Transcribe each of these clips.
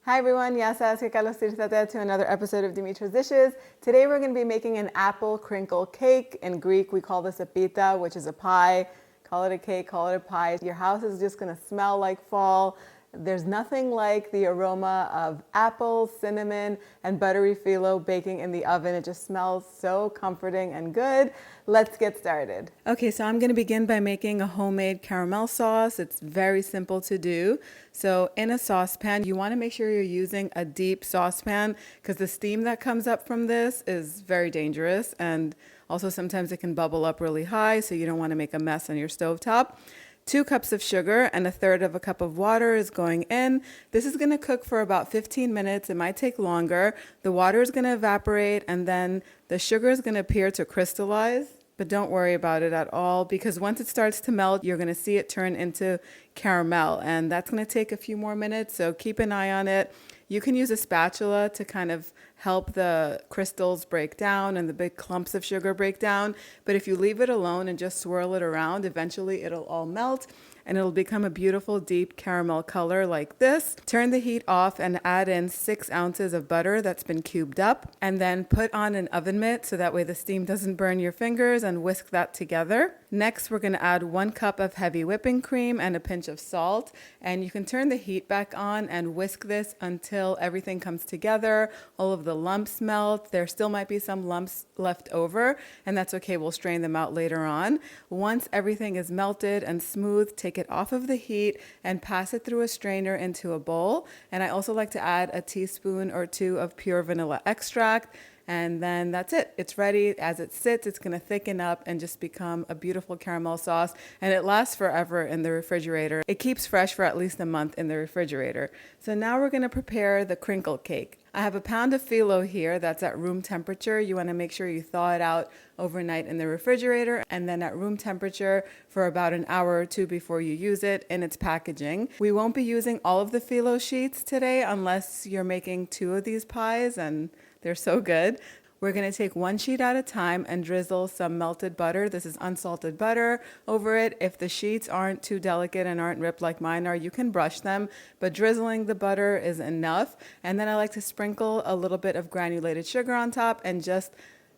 Hi everyone, ya sabes que Carlos Tirzate to another episode of Dimitra's Dishes. Today we're going to be making an apple crinkle cake. In Greek we call this a pita, which is a pie. Call it a cake, call it a pie. Your house is just going to smell like fall. There's nothing like the aroma of apples, cinnamon, and buttery phyllo baking in the oven. It just smells so comforting and good. Let's get started. Okay, so I'm going to begin by making a homemade caramel sauce. It's very simple to do. So in a saucepan, you want to make sure you're using a deep saucepan because the steam that comes up from this is very dangerous, and also sometimes it can bubble up really high, so you don't want to make a mess on your stovetop. 2 cups of sugar and 1/3 of a cup of water is going in. This is going to cook for about 15 minutes. It might take longer. The water is going to evaporate and then the sugar is going to appear to crystallize. But don't worry about it at all because once it starts to melt, you're going to see it turn into caramel, and that's going to take a few more minutes, so keep an eye on it. You can use a spatula to kind of help the crystals break down and the big clumps of sugar break down, but if you leave it alone and just swirl it around, eventually it'll all melt and it'll become a beautiful deep caramel color like this. Turn the heat off and add in 6 ounces of butter that's been cubed up, and then put on an oven mitt so that way the steam doesn't burn your fingers, and whisk that together. Next, we're going to add 1 cup of heavy whipping cream and a pinch of salt, and you can turn the heat back on and whisk this until everything comes together, all of the lumps melt. There still might be some lumps left over, and that's okay, we'll strain them out later on. Once everything is melted and smooth, take it off of the heat and pass it through a strainer into a bowl. And I also like to add a teaspoon or 2 of pure vanilla extract. And then that's it. It's ready. As it sits, it's going to thicken up and just become a beautiful caramel sauce. And it lasts forever in the refrigerator. It keeps fresh for at least a month in the refrigerator. So now we're going to prepare the crinkle cake. I have a pound of phyllo here that's at room temperature. You want to make sure you thaw it out overnight in the refrigerator and then at room temperature for about an hour or 2 before you use it in its packaging. We won't be using all of the phyllo sheets today unless you're making 2 of these pies, and they're so good. We're going to take 1 sheet at a time and drizzle some melted butter. This is unsalted butter over it. If the sheets aren't too delicate and aren't ripped like mine are, you can brush them, but drizzling the butter is enough. And then I like to sprinkle a little bit of granulated sugar on top and just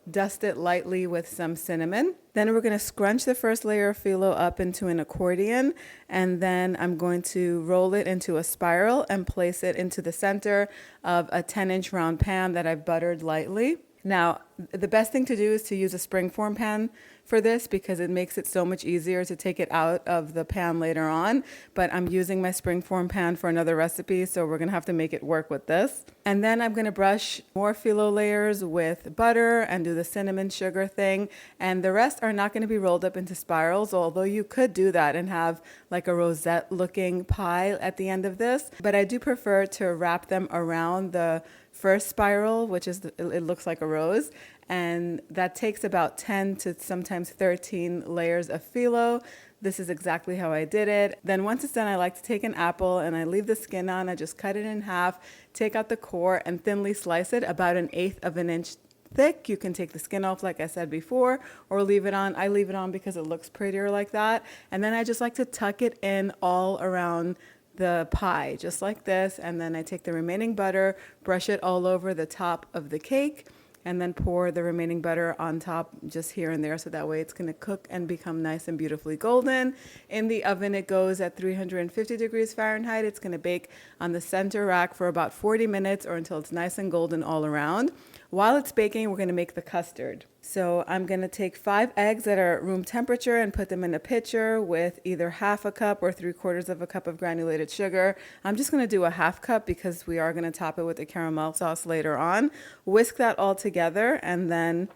dust it lightly with some cinnamon. Then we're going to scrunch the first layer of phyllo up into an accordion, and then I'm going to roll it into a spiral and place it into the center of a 10-inch round pan that I've buttered lightly. Now, the best thing to do is to use a springform pan for this because it makes it so much easier to take it out of the pan later on. But I'm using my springform pan for another recipe, so we're going to have to make it work with this. And then I'm going to brush more phyllo layers with butter and do the cinnamon sugar thing. And the rest are not going to be rolled up into spirals, although you could do that and have like a rosette looking pie at the end of this. But I do prefer to wrap them around the first spiral, which is it looks like a rose, and that takes about 10 to sometimes 13 layers of phyllo. This is exactly how I did it. Then once it's done, I like to take an apple and I leave the skin on. I just cut it in half, take out the core, and thinly slice it about 1/8 of an inch thick. You can take the skin off like I said before, or leave it on. I leave it on because it looks prettier like that. And then I just like to tuck it in all around the pie, just like this, and then I take the remaining butter, brush it all over the top of the cake, and then pour the remaining butter on top just here and there, so that way it's going to cook and become nice and beautifully golden. In the oven it goes at 350 degrees Fahrenheit. It's going to bake on the center rack for about 40 minutes or until it's nice and golden all around. While it's baking, we're going to make the custard. So I'm going to take 5 eggs that are at room temperature and put them in a pitcher with either 1/2 cup or 3/4 of a cup of granulated sugar. I'm just going to do a 1/2 cup because we are going to top it with the caramel sauce later on. Whisk that all together and then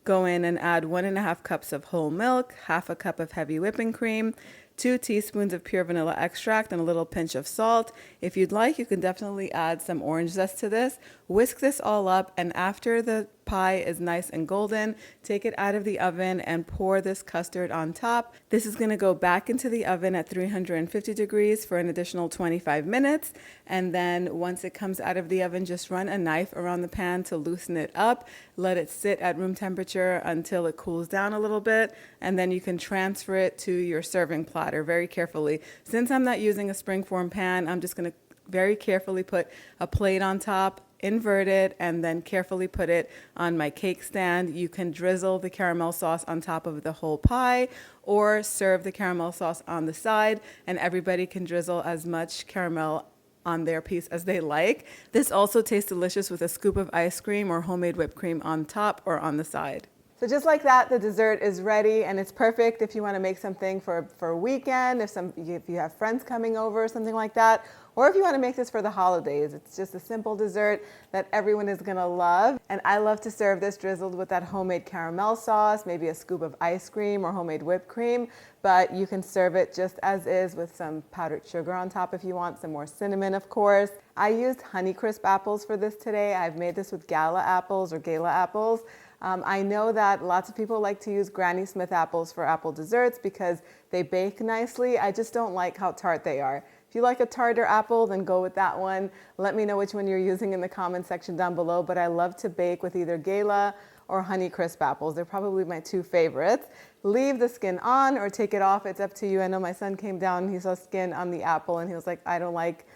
go in and add 1.5 cups of whole milk, 1/2 cup of heavy whipping cream, 2 teaspoons of pure vanilla extract, and a little pinch of salt. If you'd like, you can definitely add some orange zest to this. Whisk this all up, and after the pie is nice and golden, take it out of the oven and pour this custard on top. This is going to go back into the oven at 350 degrees for an additional 25 minutes. And then once it comes out of the oven, just run a knife around the pan to loosen it up. Let it sit at room temperature until it cools down a little bit, and then you can transfer it to your serving platter very carefully. Since I'm not using a springform pan, I'm just going to very carefully put a plate on top, invert it, and then carefully put it on my cake stand. You can drizzle the caramel sauce on top of the whole pie or serve the caramel sauce on the side, and everybody can drizzle as much caramel on their piece as they like. This also tastes delicious with a scoop of ice cream or homemade whipped cream on top or on the side. So just like that, the dessert is ready, and it's perfect if you want to make something for a weekend, if you have friends coming over or something like that, or if you want to make this for the holidays. It's just a simple dessert that everyone is going to love. And I love to serve this drizzled with that homemade caramel sauce, maybe a scoop of ice cream or homemade whipped cream, but you can serve it just as is with some powdered sugar on top if you want, some more cinnamon, of course. I used Honeycrisp apples for this today. I've made this with Gala apples or Gala apples. I know that lots of people like to use Granny Smith apples for apple desserts because they bake nicely. I just don't like how tart they are. If you like a tartar apple, then go with that one. Let me know which one you're using in the comment section down below, but I love to bake with either Gala or Honeycrisp apples. They're probably my two favorites. Leave the skin on or take it off. It's up to you. I know my son came down and he saw skin on the apple and he was like, I don't like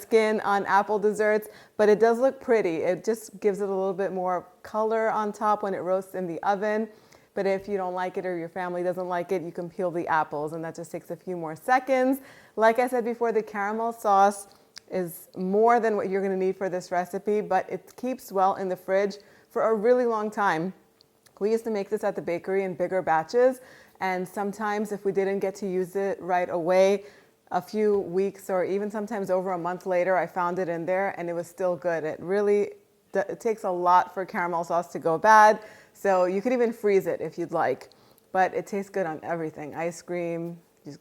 skin on apple desserts, but it does look pretty. It just gives it a little bit more color on top when it roasts in the oven. But if you don't like it or your family doesn't like it, you can peel the apples, and that just takes a few more seconds. Like I said before, the caramel sauce is more than what you're going to need for this recipe, but it keeps well in the fridge for a really long time. We used to make this at the bakery in bigger batches, and sometimes if we didn't get to use it right away, a few weeks or even sometimes over a month later, I found it in there and it was still good. It takes a lot for caramel sauce to go bad, so you could even freeze it if you'd like, but it tastes good on everything. Ice cream, just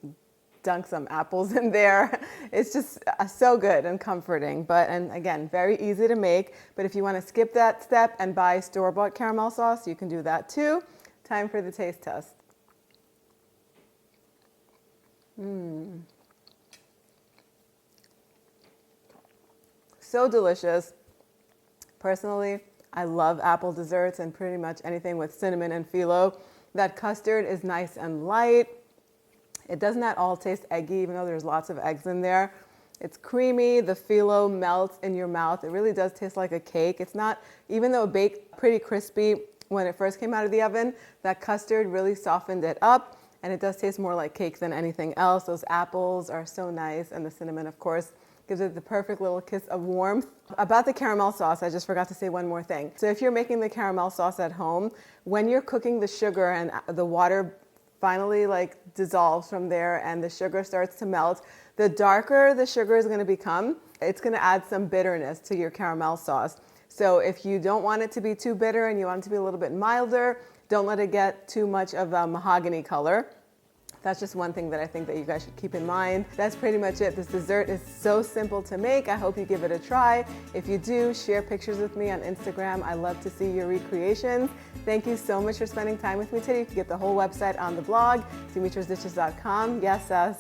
dunk some apples in there. It's just so good and comforting, and again, very easy to make. But if you want to skip that step and buy store-bought caramel sauce, you can do that too. Time for the taste test. So delicious. Personally, I love apple desserts and pretty much anything with cinnamon and phyllo. That custard is nice and light. It doesn't at all taste eggy, even though there's lots of eggs in there. It's creamy. The phyllo melts in your mouth. It really does taste like a cake. It's not, even though it baked pretty crispy when it first came out of the oven, that custard really softened it up, and it does taste more like cake than anything else. Those apples are so nice, and the cinnamon, of course, gives it the perfect little kiss of warmth. About the caramel sauce, I just forgot to say one more thing. So if you're making the caramel sauce at home, when you're cooking the sugar and the water finally dissolves from there and the sugar starts to melt, the darker the sugar is going to become, it's going to add some bitterness to your caramel sauce. So if you don't want it to be too bitter and you want it to be a little bit milder, don't let it get too much of a mahogany color. That's just one thing that I think that you guys should keep in mind. That's pretty much it. This dessert is so simple to make. I hope you give it a try. If you do, share pictures with me on Instagram. I love to see your recreations. Thank you so much for spending time with me today. You can get the whole website on the blog, dimitrasdishes.com. Yes, us.